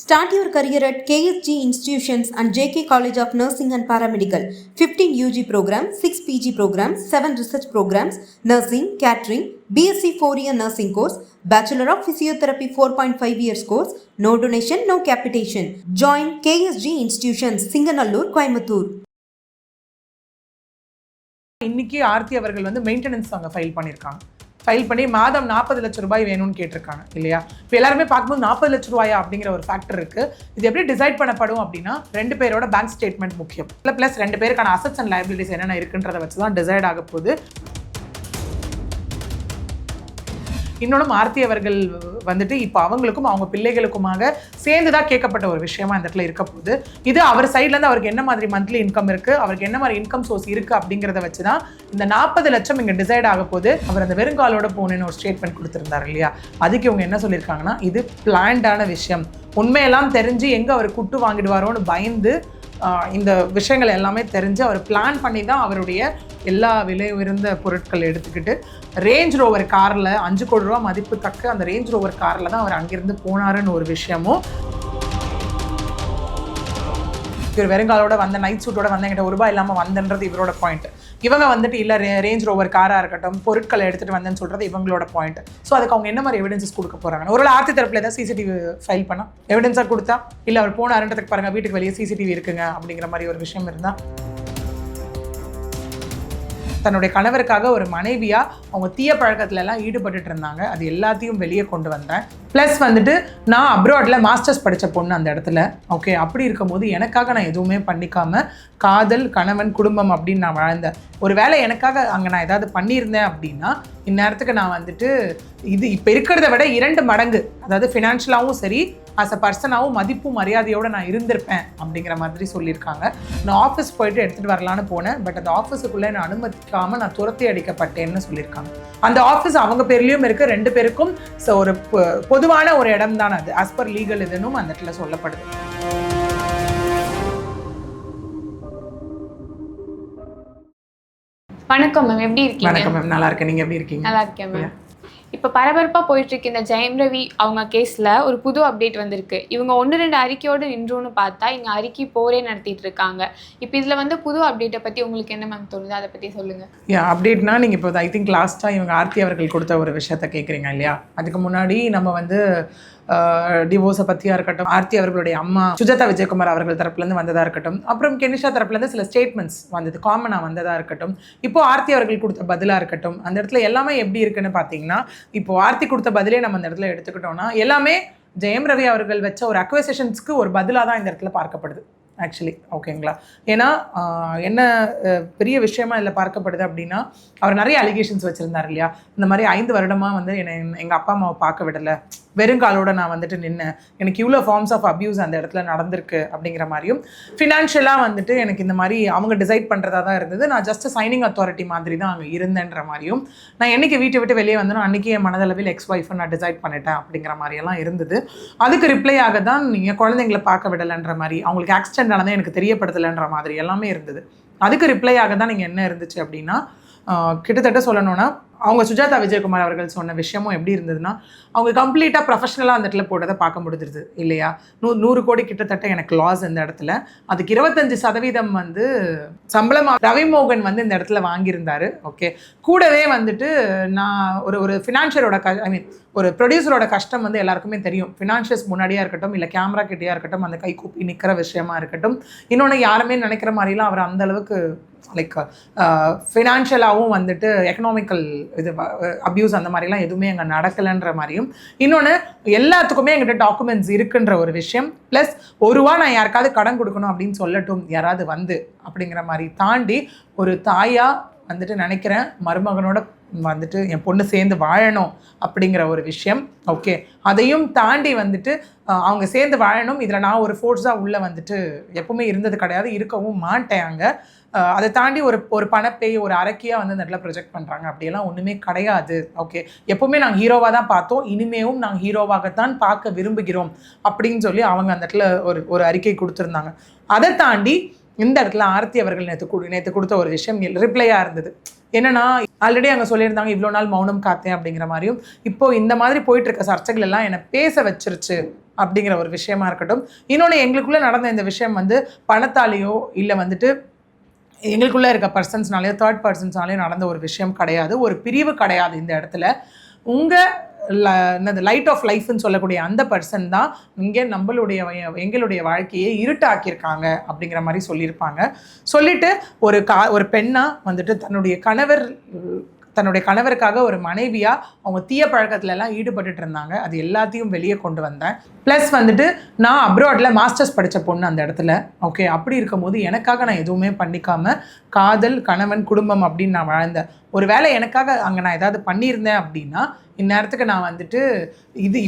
Start your career at KSG Institutions and JK College of Nursing and Paramedical. 15 UG programs, 6 PG programs, 7 research programs, nursing, catering, BSc 4-year nursing course, Bachelor of Physiotherapy 4.5 years course, no donation, no capitation. Join KSG Institutions, Singanallur, Coimbatore. இன்னைக்கு ஆர்த்தி அவர்கள் வந்து maintenance அங்கே file பண்ணி மாதம் 40 லட்சம் ரூபாய் வேணும்னு கேட்டிருக்காங்க இல்லையா? இப்போ எல்லாருமே பார்க்கும்போது 40 லட்சம் ரூபாயா அப்படிங்கிற ஒரு ஃபேக்டர் இருக்குது. இது எப்படி டிசைட் பண்ணப்படும் அப்படின்னா 2 பேரோட பேங்க் ஸ்டேட்மெண்ட் முக்கியம். ப்ளஸ் 2 பேருக்கான அசட்ஸ் அண்ட் லைபிலிட்டிஸ் என்னென்ன இருக்குன்றதை வச்சு தான் டிசைட் ஆக போகுது. இன்னொன்று ஆர்த்தி அவர்கள் வந்துட்டு இப்போ அவங்களுக்கும் அவங்க பிள்ளைகளுக்குமாக சேர்ந்து தான் கேட்கப்பட்ட ஒரு விஷயமா இந்த இடத்துல இருக்க போகுது. இது அவர் சைட்லேருந்து அவருக்கு என்ன மாதிரி மந்த்லி இன்கம் இருக்குது, அவருக்கு என்ன மாதிரி இன்கம் சோர்ஸ் இருக்குது அப்படிங்கிறத வச்சு தான் இந்த 40 லட்சம் இங்கே டிசைட் ஆக போகுது. அவர் அந்த வெறுங்காலோட போனேன்னு ஒரு ஸ்டேட்மெண்ட் கொடுத்துருந்தார் இல்லையா? அதுக்கு இவங்க என்ன சொல்லியிருக்காங்கன்னா, இது பிளான்டான விஷயம், உண்மையெல்லாம் தெரிஞ்சு எங்கே அவர் குட்டு வாங்கிடுவாரோன்னு பயந்து இந்த விஷயங்கள் எல்லாமே தெரிஞ்சு அவர் பிளான் பண்ணி தான் அவருடைய எல்லா விலை உயர்ந்த பொருட்கள் எடுத்துக்கிட்டு ரேஞ்ச் ரோவர் காரில் 5 கோடி ரூபா மதிப்பு தக்க அந்த ரேஞ்ச் ரோவர் காரில் தான் அவர் அங்கிருந்து போனாருன்னு ஒரு விஷயமும், இவர் வெறுங்காலோட வந்த நைட் சூட்டோட வந்த என்கிட்ட ரூபாய் இல்லாமல் வந்தன்றது இவரோட பாயிண்ட். இவங்க வந்துட்டு இல்லை ரேஞ்ச் ரோவர் காராக இருக்கட்டும் பொருட்களை எடுத்துகிட்டு வந்தேன்னு சொல்கிறது இவங்களோட பாயிண்ட். ஸோ அதுக்கு அவங்க என்ன மாதிரி எவிடன்சஸ் கொடுக்க போகிறாங்க? ஒரு ஆர்த்தி தரப்பில் ஏதாவது சிசிடிவி ஃபைல் பண்ணால் எவிடன்ஸாக கொடுத்தா, இல்லை அவர் போனாருன்றதுக்கு பாருங்கள் வீட்டுக்கு வெளியே சிசிடிவி இருக்குங்க அப்படிங்கிற மாதிரி ஒரு விஷயம் இருந்தால், தன்னுடைய கணவருக்காக ஒரு மனைவியாக அவங்க தீய பழக்கத்துல எல்லாம் ஈடுபட்டு இருந்தாங்க, அது எல்லாத்தையும் வெளியே கொண்டு வந்தேன். ப்ளஸ் வந்துட்டு நான் அப்ராடில் மாஸ்டர்ஸ் படித்த பொண்ணு அந்த இடத்துல. ஓகே, அப்படி இருக்கும்போது எனக்காக நான் எதுவுமே பண்ணிக்காமல் காதல், கணவன், குடும்பம் அப்படின்னு நான் வாழ்ந்தேன். ஒரு வேளை எனக்காக அங்கே நான் ஏதாவது பண்ணியிருந்தேன் அப்படின்னா இந்நேரத்துக்கு நான் வந்துட்டு இது இப்போ இருக்கிறத விட 2 மடங்கு, அதாவது ஃபினான்ஷியலாகவும் சரி ஆஸ் அ பர்சனாகவும் மதிப்பும் மரியாதையோடு நான் இருந்திருப்பேன் அப்படிங்கிற மாதிரி சொல்லியிருக்காங்க. நான் ஆஃபீஸ் போயிட்டு எடுத்துகிட்டு வரலான்னு போனேன், பட் அந்த ஆஃபீஸுக்குள்ளே நான் அனுமதிக்காமல் நான் துரத்தி அடிக்கப்பட்டேன்னு சொல்லியிருக்காங்க. அந்த ஆஃபீஸ் அவங்க பேர்லேயும் இருக்குது, 2 பேருக்கும் ஒரு பொதுவான ஒரு இடம் தான் அது, ஆஸ் பர் லீகல் இதுன்னும் அந்த இடத்துல சொல்லப்படுது. வணக்கம் மேம், எப்படி இருக்கீங்க? வணக்கம் மேம், நல்லா இருக்கேன். நீங்கள் எப்படி இருக்கீங்க? நல்லா இருக்கேன் மேம். இப்போ பரபரப்பாக போயிட்டுருக்கு இந்த ஜெயம் ரவி அவங்க கேஸில் ஒரு புது அப்டேட் வந்திருக்கு. இவங்க 1-2 அறிக்கையோடு நின்றுன்னு பார்த்தா இங்கே அறிக்கை போரே நடத்திட்டு இருக்காங்க. இப்போ இதில் வந்து புது அப்டேட்டை பற்றி உங்களுக்கு என்ன மேம் தோணுது, அதை பற்றி சொல்லுங்கள். அப்டேட்னா நீங்கள் இப்போ ஐ திங்க் லாஸ்ட்டாக இவங்க ஆர்த்தி அவர்கள் கொடுத்த ஒரு விஷயத்த கேட்குறீங்க இல்லையா? அதுக்கு முன்னாடி நம்ம வந்து டிவோர்ஸை பற்றியாக இருக்கட்டும், ஆர்த்தி அவர்களுடைய அம்மா சுஜாதா விஜயகுமார் அவர்கள் தரப்புலேருந்து வந்ததாக இருக்கட்டும், அப்புறம் கெனிஷா தரப்புலேருந்து சில ஸ்டேட்மெண்ட்ஸ் வந்தது காமனாக வந்ததாக இருக்கட்டும், இப்போது ஆர்த்தி அவர்கள் கொடுத்த பதிலாக இருக்கட்டும், அந்த இடத்துல எல்லாமே எப்படி இருக்குன்னு பார்த்தீங்கன்னா, இப்போது ஆர்த்தி கொடுத்த பதிலே நம்ம அந்த இடத்துல எடுத்துக்கிட்டோம்னா எல்லாமே ஜெயம் ரவி அவர்கள் வச்ச ஒரு அக்வசேஷன்ஸ்க்கு ஒரு பதிலாக தான் இந்த இடத்துல பார்க்கப்படுது ஆக்சுவலி. ஓகேங்களா? ஏன்னா என்ன பெரிய விஷயமா இதில் பார்க்கப்படுது அப்படின்னா, அவர் நிறைய அலிகேஷன்ஸ் வச்சுருந்தார் இல்லையா? இந்த மாதிரி 5 வருடமாக வந்து எங்கள் அப்பா அம்மாவை பார்க்க விடலை, வெறுங்காலோட நான் வந்துட்டு நின்னேன், எனக்கு இவ்வளோ ஃபார்ம்ஸ் ஆஃப் அப்யூஸ் அந்த இடத்துல நடந்திருக்கு அப்படிங்கிற மாதிரியும், ஃபினான்ஷியலாக வந்துட்டு எனக்கு இந்த மாதிரி அவங்க டிசைட் பண்ணுறதா தான் இருந்தது, நான் ஜஸ்ட் சைனிங் அத்தாரிட்டி மாதிரி தான் அங்கே இருந்தேன்ற மாதிரியும், நான் என்றைக்கு வீட்டை விட்டு வெளியே வந்தேனோ அன்றைக்கி என் மனதளவில் எக்ஸ்-ஒய்ஃபை நான் டிசைட் பண்ணிட்டேன் அப்படிங்கிற மாதிரியெல்லாம் இருந்தது. அதுக்கு ரிப்ளை ஆக தான் நீங்கள் குழந்தைங்களை பார்க்க விடலைன்ற மாதிரி, அவங்களுக்கு ஆக்சிடென்ட் ஆனதை எனக்கு தெரியப்படுத்தலைன்ற மாதிரி எல்லாமே இருந்தது. அதுக்கு ரிப்ளை ஆக தான் நீங்கள் என்ன இருந்துச்சு அப்படின்னா, கிட்டத்தட்ட சொல்லணும்னா அவங்க சுஜாதா விஜயகுமார் அவர்கள் சொன்ன விஷயமும் எப்படி இருந்ததுன்னா, அவங்க கம்ப்ளீட்டாக ப்ரொஃபஷனலாக அந்த இடத்துல போட்டதை பார்க்க முடிஞ்சிருது இல்லையா? 100 கோடி கிட்டத்தட்ட எனக்கு லாஸ் இந்த இடத்துல. அதுக்கு 25% வந்து சம்பளமாக ரவிமோகன் வந்து இந்த இடத்துல வாங்கியிருந்தார். ஓகே, கூடவே வந்துட்டு நான் ஒரு ஃபினான்ஷியலோட ஐ மீன் ஒரு ப்ரொடியூசரோட கஷ்டம் வந்து எல்லாருக்குமே தெரியும். ஃபினான்ஷியல்ஸ் முன்னாடியாக இருக்கட்டும், இல்லை கேமரா கிட்டேயா இருக்கட்டும், அந்த கை கூப்பி நிற்கிற விஷயமா இருக்கட்டும், இன்னொன்று யாருமே நினைக்கிற மாதிரிலாம் அவர் அந்தளவுக்கு லைக் ஃபினான்ஷியலாகவும் வந்துட்டு எக்கனாமிக்கல் இது அப்யூஸ் அந்த மாதிரிலாம் எதுவுமே அங்கே நடக்கலைன்ற மாதிரியும், இன்னொன்று எல்லாத்துக்குமே எங்கிட்ட டாக்குமெண்ட்ஸ் இருக்குன்ற ஒரு விஷயம், ப்ளஸ் ₹1 நான் யாருக்காவது கடன் கொடுக்கணும் அப்படின்னு சொல்லட்டும் யாராவது வந்து அப்படிங்கிற மாதிரி தாண்டி ஒரு தாயாக வந்துட்டு நினைக்கிறேன் மருமகனோட வந்துட்டு என் பொண்ணு சேர்ந்து வாழணும் அப்படிங்கிற ஒரு விஷயம். ஓகே, அதையும் தாண்டி வந்துட்டு அவங்க சேர்ந்து வாழணும், இதில் நான் ஒரு ஃபோர்ஸாக உள்ளே வந்துட்டு எப்பவுமே இருந்தது கிடையாது, இருக்கவும் மாட்டேன் அங்கே. அதை தாண்டி ஒரு பணப்பேய், ஒரு அரக்கியாக வந்து அந்த இடத்துல ப்ரொஜெக்ட் பண்ணுறாங்க, அப்படியெல்லாம் ஒன்றுமே கிடையாது. ஓகே, எப்போவுமே நாங்கள் ஹீரோவாக தான் பார்த்தோம், இனிமேவும் நாங்கள் ஹீரோவாகத்தான் பார்க்க விரும்புகிறோம் அப்படின்னு சொல்லி அவங்க அந்த இடத்துல ஒரு அறிக்கை கொடுத்துருந்தாங்க. அதை தாண்டி இந்த இடத்துல ஆர்த்தி அவர்கள் நேற்று கொடுத்த ஒரு விஷயம் ரிப்ளையாக இருந்தது. என்னன்னா, ஆல்ரெடி அங்கே சொல்லியிருந்தாங்க இவ்வளோ நாள் மௌனம் காத்தேன் அப்படிங்கிற மாதிரியும், இப்போ இந்த மாதிரி போயிட்டு இருக்க சர்ச்சைகள் எல்லாம் என்னை பேச வச்சிருச்சு அப்படிங்கிற ஒரு விஷயமா இருக்கட்டும். இன்னொன்று, எங்களுக்குள்ளே நடந்த இந்த விஷயம் வந்து பணத்தாலேயோ இல்லை வந்துட்டு எங்களுக்குள்ளே இருக்க பர்சன்ஸ்னாலேயோ தேர்ட் பர்சன்ஸ்னாலேயோ நடந்த ஒரு விஷயம் கிடையாது, ஒரு பிரிவு கிடையாது. இந்த இடத்துல உங்கள் லைட் ஆஃப் லைஃப்னு சொல்லக்கூடிய அந்த பர்சன் தான் இங்கே எங்களுடைய வாழ்க்கையை இருட்டாக்கியிருக்காங்க அப்படிங்கிற மாதிரி சொல்லியிருப்பாங்க. சொல்லிட்டு ஒரு பெண்ணாக வந்துட்டு தன்னுடைய கணவருக்காக ஒரு மனைவியாக அவங்க தீய பழக்கத்துலலாம் ஈடுபட்டுட்டு இருந்தாங்க. அது எல்லாத்தையும் வெளியே கொண்டு வந்தேன். ப்ளஸ் வந்துட்டு நான் அப்ராடில் மாஸ்டர்ஸ் படித்த பொண்ணு அந்த இடத்துல. ஓகே, அப்படி இருக்கும்போது எனக்காக நான் எதுவுமே பண்ணிக்காமல் காதல், கணவன், குடும்பம் அப்படின்னு நான் வாழ்ந்தேன். ஒரு வேளை எனக்காக அங்கே நான் ஏதாவது பண்ணியிருந்தேன் அப்படின்னா இந்நேரத்துக்கு நான் வந்துட்டு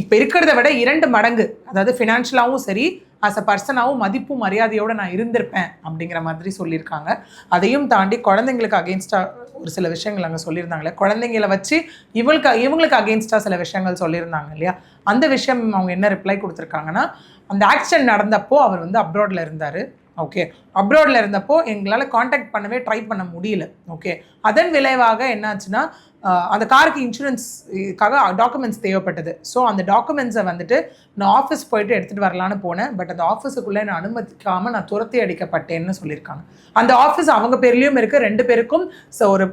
இப்போ இருக்கிறத விட 2 மடங்கு, அதாவது ஃபினான்ஷியலாகவும் சரி ஆஸ் அ பர்சனாகவும் மதிப்பும் மரியாதையோடு நான் இருந்திருப்பேன் அப்படிங்கிற மாதிரி சொல்லியிருக்காங்க. அதையும் தாண்டி குழந்தைங்களுக்கு அகெயின்ஸ்டாக ஒரு சில விஷயங்கள் அங்கே சொல்லியிருந்தாங்களே, குழந்தைங்கள வச்சு இவங்களுக்கு அகெயின்ஸ்டாக சில விஷயங்கள் சொல்லியிருந்தாங்க இல்லையா, அந்த விஷயம் அவங்க என்ன ரிப்ளை கொடுத்துருக்காங்கன்னா, அந்த ஆக்சிடென்ட் நடந்தப்போ அவர் வந்து அப்ராடில் இருந்தார். ஓகே, அப்ராடில் இருந்தப்போ எங்களால் காண்டாக்ட் பண்ணவே ட்ரை பண்ண முடியல. ஓகே, அதன் விளைவாக என்னாச்சுன்னா அந்த காருக்கு இன்சூரன்ஸுக்காக டாக்குமெண்ட்ஸ் தேவைப்பட்டது. ஸோ அந்த டாக்குமெண்ட்ஸை வந்துட்டு நான் ஆஃபீஸ் போயிட்டு எடுத்துகிட்டு வரலான்னு போனேன். பட் அந்த ஆஃபீஸுக்குள்ளே நான் அனுமதிக்காமல் நான் துரத்தி அடிக்கப்பட்டேன்னு சொல்லியிருக்காங்க. அந்த ஆஃபீஸ் அவங்க பேர்லேயும் இருக்குது, 2 பேருக்கும் ஒரு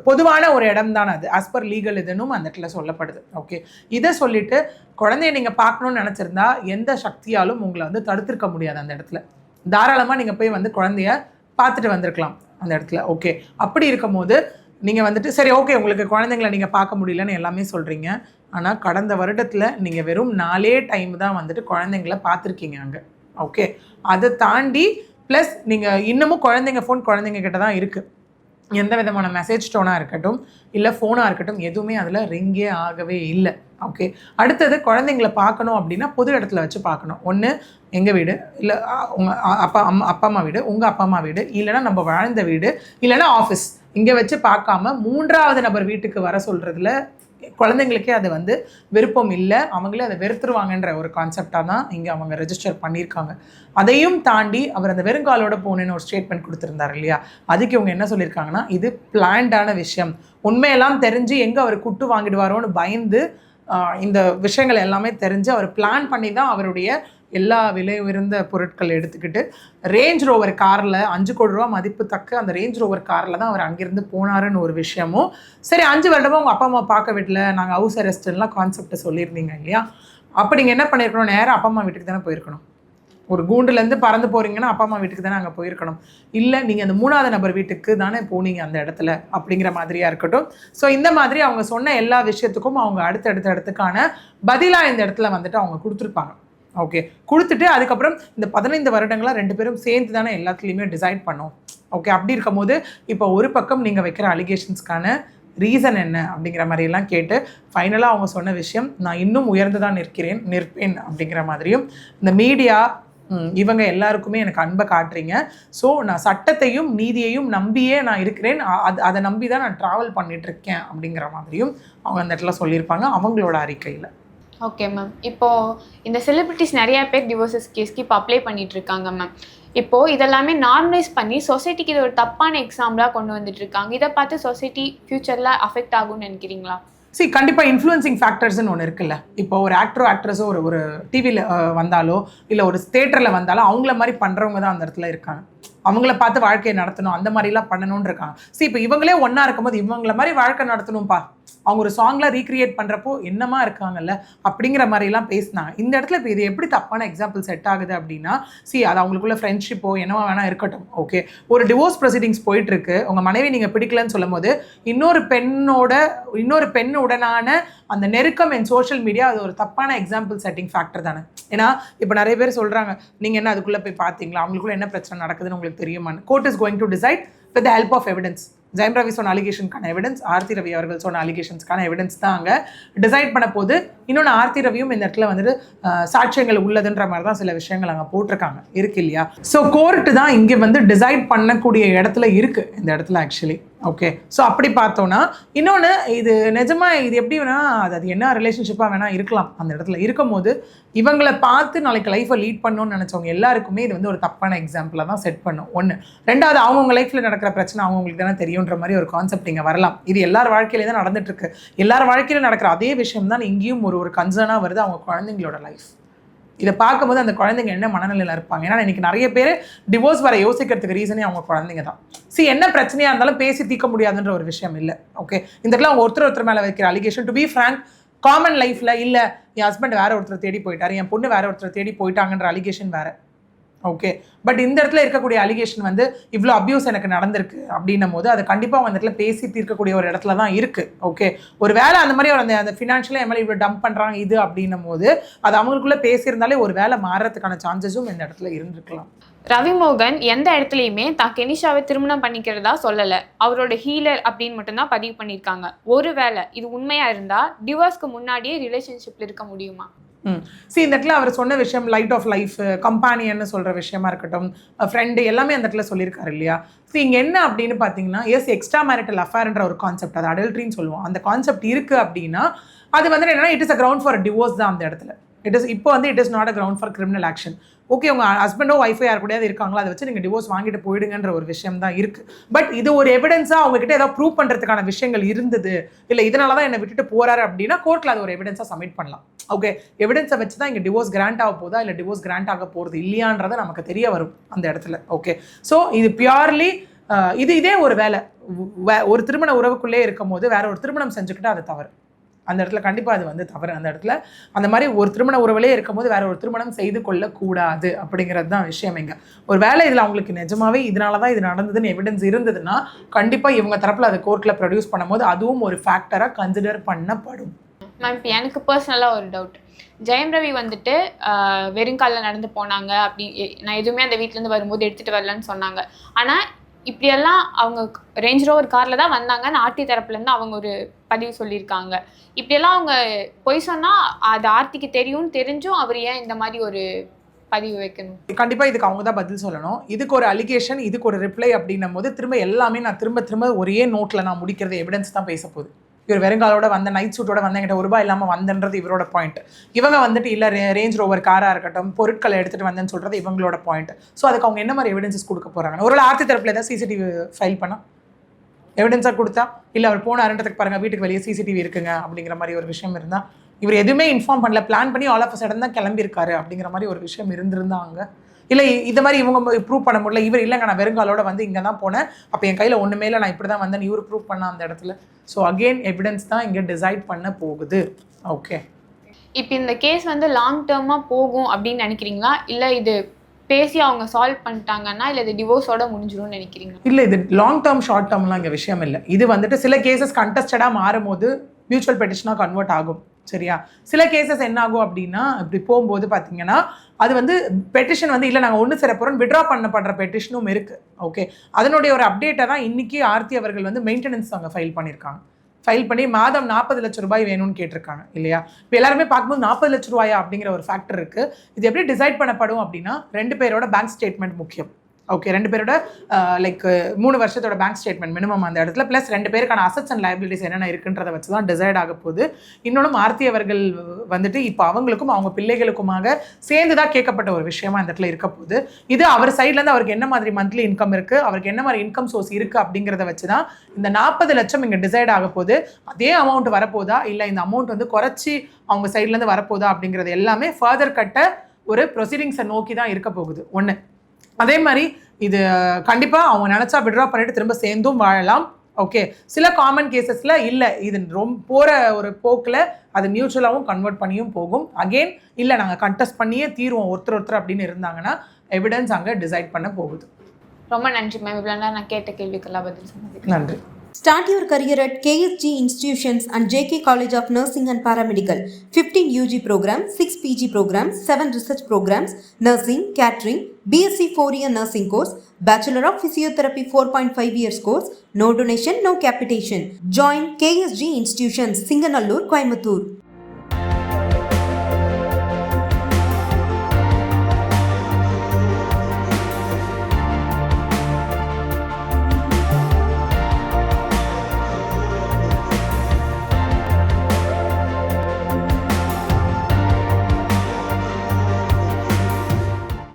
பொதுவான ஒரு இடம் தான் அது, ஆஸ் பர் லீகல் இதுன்னும் அந்த இடத்துல சொல்லப்படுது. ஓகே, இதை சொல்லிவிட்டு குழந்தைய நீங்கள் பார்க்கணுன்னு நினச்சிருந்தா எந்த சக்தியாலும் உங்களை வந்து தடுத்திருக்க முடியாது. அந்த இடத்துல தாராளமாக நீங்கள் போய் வந்து குழந்தைய பார்த்துட்டு வந்திருக்கலாம் அந்த இடத்துல. ஓகே, அப்படி இருக்கும் போது நீங்கள் வந்துட்டு சரி ஓகே உங்களுக்கு குழந்தைங்களை நீங்கள் பார்க்க முடியலன்னு எல்லாமே சொல்கிறீங்க. ஆனால் கடந்த வருடத்தில் நீங்கள் வெறும் 4 டைம் தான் வந்துட்டு குழந்தைங்கள பார்த்துருக்கீங்க அங்கே. ஓகே, அதை தாண்டி ப்ளஸ் நீங்கள் இன்னமும் குழந்தைங்க ஃபோன் குழந்தைங்க கிட்ட தான் இருக்குது. எந்த விதமான மெசேஜ் டோனாக இருக்கட்டும் இல்லை ஃபோனாக இருக்கட்டும் எதுவுமே அதில் ரிங்கே ஆகவே இல்லை. ஓகே, அடுத்தது குழந்தைங்கள பார்க்கணும் அப்படின்னா பொது இடத்துல வச்சு பார்க்கணும். ஒன்று எங்கள் வீடு, இல்லை உங்கள் அப்பா அம்மா வீடு, உங்கள் அப்பா அம்மா வீடு, இல்லைனா நம்ம வாழ்ந்த வீடு, இல்லைனா ஆஃபீஸ், இங்கே வச்சு பார்க்காம 3வது நபர் வீட்டுக்கு வர சொல்கிறதுல குழந்தைங்களுக்கே அது வந்து விருப்பம் இல்லை, அவங்களே அதை வெறுத்துருவாங்கன்ற ஒரு கான்செப்டாக தான் இங்கே அவங்க ரெஜிஸ்டர் பண்ணியிருக்காங்க. அதையும் தாண்டி அவர் அந்த வெறுங்காலோட போனேன்னு ஒரு ஸ்டேட்மெண்ட் கொடுத்துருந்தார் இல்லையா, அதுக்கு இவங்க என்ன சொல்லியிருக்காங்கன்னா, இது பிளான்டான விஷயம், உண்மையெல்லாம் தெரிஞ்சு எங்கே அவர் குட்டு வாங்கிடுவாரோன்னு பயந்து இந்த விஷயங்கள் எல்லாமே தெரிஞ்சு அவர் பிளான் பண்ணி தான் அவருடைய எல்லா விலை உயர்ந்த பொருட்கள் எடுத்துக்கிட்டு ரேஞ்ச் ரோவர் காரில் 5 கோடி ரூபா மதிப்பு தக்க அந்த ரேஞ்ச் ரோவர் காரில் தான் அவர் அங்கேருந்து போனாருன்னு ஒரு விஷயமும். சரி, 5 வருடமாக உங்கள் அப்பா அம்மா பார்க்க விடல, நாங்கள் ஹவுஸ் அரெஸ்ட்லாம் கான்செப்டை சொல்லியிருந்தீங்க இல்லையா, அப்போ நீங்கள் என்ன பண்ணியிருக்கணும், நேராக அப்பா அம்மா வீட்டுக்கு தானே போயிருக்கணும். ஒரு கூண்டுலேருந்து பறந்து போகிறீங்கன்னா அப்பா அம்மா வீட்டுக்கு தானே அங்கே போயிருக்கணும். இல்லை நீங்கள் அந்த 3வது நபர் வீட்டுக்கு தானே போனீங்க அந்த இடத்துல அப்படிங்கிற மாதிரியாக இருக்கட்டும். ஸோ இந்த மாதிரி அவங்க சொன்ன எல்லா விஷயத்துக்கும் அவங்க அடுத்தடுத்துக்கான பதிலாக இந்த இடத்துல வந்துட்டு அவங்க கொடுத்துருப்பாங்க. ஓகே, கொடுத்துட்டு அதுக்கப்புறம் இந்த 15 வருடங்களாக 2 பேரும் சேர்ந்து தானே எல்லாத்துலேயுமே டிசைட் பண்ணோம். ஓகே, அப்படி இருக்கும் போது இப்போ ஒரு பக்கம் நீங்கள் வைக்கிற அலிகேஷன்ஸ்க்கான ரீசன் என்ன அப்படிங்கிற மாதிரியெல்லாம் கேட்டு ஃபைனலாக அவங்க சொன்ன விஷயம், நான் இன்னும் உயர்ந்து தான் நிற்பேன் அப்படிங்கிற மாதிரியும், இந்த மீடியா இவங்க எல்லாருக்குமே எனக்கு அன்பை காட்டுறீங்க, ஸோ நான் சட்டத்தையும் நீதியையும் நம்பியே நான் இருக்கிறேன், அதை நம்பி தான் நான் ட்ராவல் பண்ணிகிட்ருக்கேன் அப்படிங்கிற மாதிரியும் அவங்க அந்த இடத்துல சொல்லியிருப்பாங்க அவங்களோட அறிக்கையில். ஓகே மேம், இப்போது இந்த செலிபிரிட்டிஸ் நிறையா பேர் டிவோர்ஸஸ் கேஸ்க்கு இப்போ அப்ளை பண்ணிகிட்ருக்காங்க மேம். இப்போது இதெல்லாமே நார்மலைஸ் பண்ணி சொசைட்டிக்கு இது ஒரு தப்பான எக்ஸாம்பிளாக கொண்டு வந்துட்டு இருக்காங்க. இதை பார்த்து சொசைட்டி ஃப்யூச்சரில் அஃபெக்ட் ஆகும்னு நினைக்கிறீங்களா? கண்டிப்பாக இன்ஃப்ளூயன்சிங் ஃபேக்டர்ஸ்ன்னு ஒன்று இருக்குல்ல. இப்போ ஒரு ஆக்ட்ரஸோ ஒரு டிவியில் வந்தாலோ இல்லை ஒரு தேட்டரில் வந்தாலோ அவங்கள மாதிரி பண்ணுறவங்க தான் அந்த இடத்துல இருக்காங்க. அவங்கள பார்த்து வாழ்க்கையை நடத்தணும், அந்த மாதிரிலாம் பண்ணணும்னு இருக்காங்க. இப்போ இவங்களே ஒன்றா இருக்கும்போது இவங்கள மாதிரி வாழ்க்கை நடத்தணும்ப்பா, அவங்க ஒரு சாங்லாம் ரீக்ரியேட் பண்ணுறப்போ என்னமா இருக்காங்கல்ல அப்படிங்கிற மாதிரிலாம் பேசினாங்க. இந்த இடத்துல இப்போ இது எப்படி தப்பான எக்ஸாம்பிள் செட் ஆகுது அப்படின்னா, அது அவங்களுக்குள்ள ஃப்ரெண்ட்ஷிப்போ என்னவா வேணா இருக்கட்டும். ஓகே, ஒரு டிவோர்ஸ் ப்ரொசீடிங்ஸ் போயிட்டுருக்கு, உங்கள் மனைவி நீங்கள் பிடிக்கலன்னு சொல்லும் போது இன்னொரு பெண்ணுடனான அந்த நெருக்கம் என் சோஷியல் மீடியா அது ஒரு தப்பான எக்ஸாம்பிள் செட்டிங் ஃபேக்டர் தானே. ஏன்னா இப்போ நிறைய பேர் சொல்கிறாங்க, நீங்கள் என்ன அதுக்குள்ளே போய் பார்த்தீங்களா, அவங்களுக்குள்ள என்ன பிரச்சனை நடக்குதுன்னு உங்களுக்கு தெரியுமான்னு. Court is going to decide with the help of evidence. Jayam Ravi சொன்ன அலிகேஷனுக்கான எவிடன்ஸ், ஆர்த்தி ரவி அவர்கள் சொன்ன அலிகேஷன்ஸ்க்கான எவிடன்ஸ் தான் அங்கே டிசைட் பண்ண போது. இன்னொன்று ஆர்த்தி ரவியும் இந்த இடத்துல வந்துட்டு சாட்சியங்கள் உள்ளதுன்ற மாதிரி தான் சில விஷயங்கள் அங்கே போட்டிருக்காங்க இருக்கு இல்லையா. ஸோ கோர்ட்டு தான் இங்கே வந்து டிசைட் பண்ணக்கூடிய இடத்துல இருக்குது இந்த இடத்துல ஆக்சுவலி. ஓகே, ஸோ அப்படி பார்த்தோன்னா இன்னொன்று இது நிஜமாக இது எப்படி வேணால் அது என்ன ரிலேஷன்ஷிப்பாக வேணால் இருக்கலாம். அந்த இடத்துல இருக்கும் போது இவங்களை பார்த்து நாளைக்கு லைஃப்பை லீட் பண்ணணும்னு நினச்சவங்க எல்லாருக்குமே இது வந்து ஒரு தப்பான எக்ஸாம்பிளாக தான் செட் பண்ணும். ஒன்று, ரெண்டாவது, அவங்கவுங்க லைஃப்பில் நடக்கிற பிரச்சனை அவங்களுக்கு தானே தெரியுன்ற மாதிரி ஒரு கான்செப்ட் இங்கே வரலாம். இது எல்லார் வாழ்க்கையிலே தான் நடந்துட்டுருக்கு. எல்லார் வாழ்க்கையிலும் நடக்கிற அதே விஷயம் தான் இங்கேயும் ஒரு கன்சர்னாக வருது, அவங்க குழந்தைங்களோட லைஃப். இதை பார்க்கும்போது அந்த குழந்தைங்க என்ன மனநிலையில் இருப்பாங்க. ஏன்னா இன்னைக்கு நிறைய பேர் டிவோர்ஸ் வர யோசிக்கிறதுக்கு ரீசனே அவங்க குழந்தைங்க தான். என்ன பிரச்சனையாக இருந்தாலும் பேசி தீர்க்க முடியாதுன்ற ஒரு விஷயம் இல்லை. ஓகே, இந்த இடத்துல அவங்க ஒருத்தர் மேலே வைக்கிற allegation, to be frank, common லைஃப்பில் இல்லை என் ஹஸ்பண்ட் வேற ஒருத்தர் தேடி போயிட்டாரு, என் பொண்ணு வேற ஒருத்தர் தேடி போயிட்டாங்கன்ற அலிகேஷன் வேற. ஓகே, பட் இந்த இடத்துல இருக்கக்கூடிய அலிகேஷன் வந்து இவ்வளோ அப்யூஸ் எனக்கு நடந்திருக்கு அப்படின்னும் போது அது கண்டிப்பாக அவங்க இடத்துல பேசி தீர்க்கக்கூடிய ஒரு இடத்துல தான் இருக்குது. ஓகே, ஒரு வேலை அந்த மாதிரி ஒரு அந்த ஃபினான்ஷியலாக எம்எல்ஏ இவ்வளோ டம்ப் பண்ணுறாங்க இது அப்படின்னும் போது அது அவங்களுக்குள்ளே பேசியிருந்தாலே ஒரு வேலை மாறுறதுக்கான சான்சஸும் இந்த இடத்துல இருந்திருக்கலாம். ரவிமோகன் எந்த இடத்துலையுமே தான் கெனிஷாவை திருமணம் பண்ணிக்கிறதா சொல்லலை, அவரோட ஹீலர் அப்படின்னு மட்டும்தான் பதிவு பண்ணியிருக்காங்க. ஒருவேளை இது உண்மையாக இருந்தால் டிவோர்ஸ்க்கு முன்னாடியே ரிலேஷன்ஷிப்பில் இருக்க முடியுமா? இந்த இடத்துல அவர் சொன்ன விஷயம் லைட் ஆஃப் லைஃப், கம்பானியன்னு சொல்கிற விஷயமா இருக்கட்டும், ஃப்ரெண்டு எல்லாமே அந்த இடத்துல சொல்லியிருக்காரு இல்லையா. இங்கே என்ன அப்படின்னு பார்த்தீங்கன்னா, எக்ஸ்ட்ரா மேரிட்டல் அஃபேர்ன்ற ஒரு கான்செப்ட், அது அடல்ட்ரின்னு சொல்லுவோம், அந்த கான்செப்ட் இருக்குது அப்படின்னா அது வந்து என்னன்னா it is a ground for divorce தான் அந்த இடத்துல. இப்போ வந்து it is not a ground for criminal action. Okay, உங்கள் ஹஸ்பண்டோ ஒய்ஃபோ யார் கூடயாவது இருக்காங்களோ அதை வச்சு நீங்கள் டிவோர்ஸ் வாங்கிட்டு போயிடுங்கன்ற ஒரு விஷயம் தான் இருக்குது. பட் இது ஒரு எவிடன்ஸாக அவங்ககிட்ட ஏதாவது ப்ரூவ் பண்ணுறதுக்கான விஷயங்கள் இருந்தது, இல்லை இதனால தான் என்னை விட்டுட்டு போகிறாரு அப்படின்னா கோர்ட்டில் அது ஒரு எவிடன்ஸாக சப்மிட் பண்ணலாம். ஓகே, எவிடன்ஸை வச்சு தான் இங்கே டிவோர்ஸ் கிராண்ட் ஆக போதா இல்லை டிவோர்ஸ் கிராண்ட் ஆக போகிறது இல்லையான்றதை நமக்கு தெரிய வரும் அந்த இடத்துல. ஓகே, ஸோ இது பியூர்லி இதே ஒரு வேலை, ஒரு திருமண உறவுக்குள்ளே இருக்கும் போது வேற ஒரு திருமணம் செஞ்சுக்கிட்டு அது தவறு. அந்த இடத்துல கண்டிப்பாக அது வந்து தவறு. அந்த இடத்துல அந்த மாதிரி ஒரு திருமண உறவுலே இருக்கும்போது வேற ஒரு திருமணம் செய்து கொள்ளக்கூடாது அப்படிங்கிறது தான் விஷயம். இங்கே ஒரு வேலை இதில் அவங்களுக்கு நிஜமாவே இதனால தான் இது நடந்ததுன்னு எவிடன்ஸ் இருந்ததுன்னா கண்டிப்பாக இவங்க தரப்பில் அதை கோர்ட்டில் ப்ரொடியூஸ் பண்ணும்போது அதுவும் ஒரு ஃபேக்டராக கன்சிடர் பண்ணப்படும். மேம், இப்போ எனக்கு பர்சனலாக ஒரு டவுட், ஜெயம் ரவி வந்துட்டு வெறுங்காலில் நடந்து போனாங்க அப்படி, நான் எதுவுமே அந்த வீட்டிலேருந்து வரும்போது எடுத்துகிட்டு வரலன்னு சொன்னாங்க. ஆனால் இப்படியெல்லாம் அவங்க ரேஞ்ச் ரோவர் காரில் தான் வந்தாங்கன்னு ஆர்த்தி தரப்புலேருந்து அவங்க ஒரு பதிவு சொல்லியிருக்காங்க. இப்படியெல்லாம் அவங்க பொய் சொன்னால் அது ஆர்த்திக்கு தெரியும்னு தெரிஞ்சும் அவர் ஏன் இந்த மாதிரி ஒரு பதிவு வைக்கணும்? கண்டிப்பாக இதுக்கு அவங்க தான் பதில் சொல்லணும். இதுக்கு ஒரு அலிகேஷன், இதுக்கு ஒரு ரிப்ளை அப்படின்னும் போது திரும்ப எல்லாமே நான் திரும்ப ஒரே நோட்டில் நான் முடிக்கிறது எவிடன்ஸ் தான் பேச போகுது. இவர் வெறுங்காலோட வந்த, நைட் சூட்டோட வந்த, என்கிட்ட ஒரு ரூபாய் இல்லாமல் வந்தன்றது இவரோட பாயிண்ட். இவங்க வந்துட்டு இல்லை ரேஞ்ச் ரோவர் காராக இருக்கட்டும் பொருட்களை எடுத்துகிட்டு வந்தேன்னு சொல்கிறது இவங்களோட பாயிண்ட். ஸோ அதுக்கு அவங்க என்ன மாதிரி எவிடன்ஸஸ் கொடுக்க போகிறாங்க? ஒரு ஆர்த்தி தரப்பில் ஏதாவது சிசிடிவி ஃபைல் பண்ணால் எவிடன்ஸாக கொடுத்தா, இல்லை அவர் போன அரண்டத்துக்கு பாருங்கள் வீட்டுக்கு வெளியே சிசிடிவி இருக்குங்க அப்படிங்கிற மாதிரி ஒரு விஷயம் இருந்தால், இவர் எதுவுமே இன்ஃபார்ம் பண்ணல, பிளான் பண்ணி ஆல் ஆஃப் அ சடன் தான் கிளம்பியிருக்காரு அப்படிங்கிற மாதிரி ஒரு விஷயம் இருந்திருந்தாங்க. இல்லை இது மாதிரி இவங்க ப்ரூவ் பண்ண முடியல, இவர் இல்லைங்க நான் வெறுங்காலோட வந்து இங்கே தான் போனேன், அப்போ என் கையில் ஒன்றுமே இல்லை, நான் இப்படி தான் வந்தேன், இவர் ப்ரூவ் பண்ண அந்த இடத்துல. ஸோ அகெயின் எவிடன்ஸ் தான் இங்கே டிசைட் பண்ண போகுது. ஓகே, இப்போ இந்த கேஸ் வந்து லாங் டேர்மாக போகும் அப்படின்னு நினைக்கிறீங்களா, இல்லை இது பேசி அவங்க சால்வ் பண்ணிட்டாங்கன்னா இல்லை இது டிவோர்ஸோட முடிஞ்சிடும்னு நினைக்கிறீங்க? இல்லை, இது லாங் டேர்ம் ஷார்ட் டேர்ம்லாம் இங்கே விஷயம் இல்லை. இது வந்துட்டு சில கேசஸ் கண்டஸ்டடாக மாறும் போது மியூச்சுவல் பெட்டிஷனாக கன்வெர்ட் ஆகும். சரியா, சில கேசஸ் என்ன ஆகும் அப்படின்னா இப்படி போகும்போது பார்த்தீங்கன்னா அது வந்து பெட்டிஷன் வந்து இல்லை நாங்கள் ஒன்று சிறப்புறம் விட்ரா பண்ணப்படுற பெட்டிஷனும் இருக்குது. ஓகே, அதனுடைய ஒரு அப்டேட்டை தான் இன்றைக்கி ஆர்த்தி அவர்கள் வந்து மெயின்டெனன்ஸ் அவங்க ஃபைல் பண்ணியிருக்காங்க. ஃபைல் பண்ணி மாதம் 40 லட்சம் ரூபாய் வேணும்னு கேட்டிருக்காங்க இல்லையா. இப்போ எல்லாருமே பார்க்கும்போது 40 லட்ச ரூபாயா அப்படிங்கிற ஒரு ஃபேக்டர் இருக்குது. இது எப்படி டிசைட் பண்ணப்படும் அப்படின்னா 2 பேரோட பேங்க் ஸ்டேட்மெண்ட் முக்கியம். ஓகே, 2 பேரோட லைக் 3 வருஷத்தோட பேங்க் ஸ்டேட்மெண்ட் மினிமம் அந்த இடத்துல, ப்ளஸ் 2 பேருக்கான அசட்ஸ் அண்ட் லைபிலிட்டிஸ் என்னென்ன இருக்குன்றதை வச்சு தான் டிசைட் ஆக போகுது. இன்னொன்று ஆர்த்தி அவர்கள் வந்துட்டு இப்போ அவங்களுக்கும் அவங்க பிள்ளைகளுக்குமாக சேர்ந்து தான் கேட்கப்பட்ட ஒரு விஷயமா இந்த இடத்துல இருக்க போகுது. இது அவர் சைட்லேருந்து அவருக்கு என்ன மாதிரி மந்த்லி இன்கம் இருக்குது, அவருக்கு என்ன மாதிரி இன்கம் சோர்ஸ் இருக்குது அப்படிங்கிறத வச்சு தான் இந்த 40 லட்சம் இங்கே டிசைட் ஆக போகுது. அதே அமௌண்ட் வரப்போதா இல்லை இந்த அமௌண்ட் வந்து குறைச்சி அவங்க சைட்லேருந்து வரப்போதா அப்படிங்கிறது எல்லாமே ஃபர்தர் கட்ட ஒரு ப்ரொசீடிங்ஸை நோக்கி தான் இருக்க போகுது. ஒன்று, அதே மாதிரி இது கண்டிப்பாக அவங்க நினச்சா விட்ரா பண்ணிட்டு திரும்ப சேர்ந்தும் வாழலாம். ஓகே, சில காமன் கேசஸில் இல்லை இது ரொம்ப போகிற ஒரு போக்கில் அது மியூச்சுவலாகவும் கன்வெர்ட் பண்ணியும் போகும். அகெயின் இல்லை நாங்கள் கண்டெஸ்ட் பண்ணியே தீருவோம் ஒருத்தர் அப்படின்னு இருந்தாங்கன்னா எவிடன்ஸ் அங்கே டிசைட் பண்ண போகுது. ரொம்ப நன்றி மேம், இவ்வளோ நான் கேட்ட கேள்விக்கெல்லாம் பதில் சொன்னதுக்கு நன்றி. Start your career at KSG Institutions and JK College of Nursing and Paramedical. 15 UG programs, 6 PG programs, 7 research programs, nursing, catering, BSc 4-year nursing course, Bachelor of Physiotherapy 4.5 years course, no donation, no capitation. Join KSG Institutions, Singanallur, Coimbatore.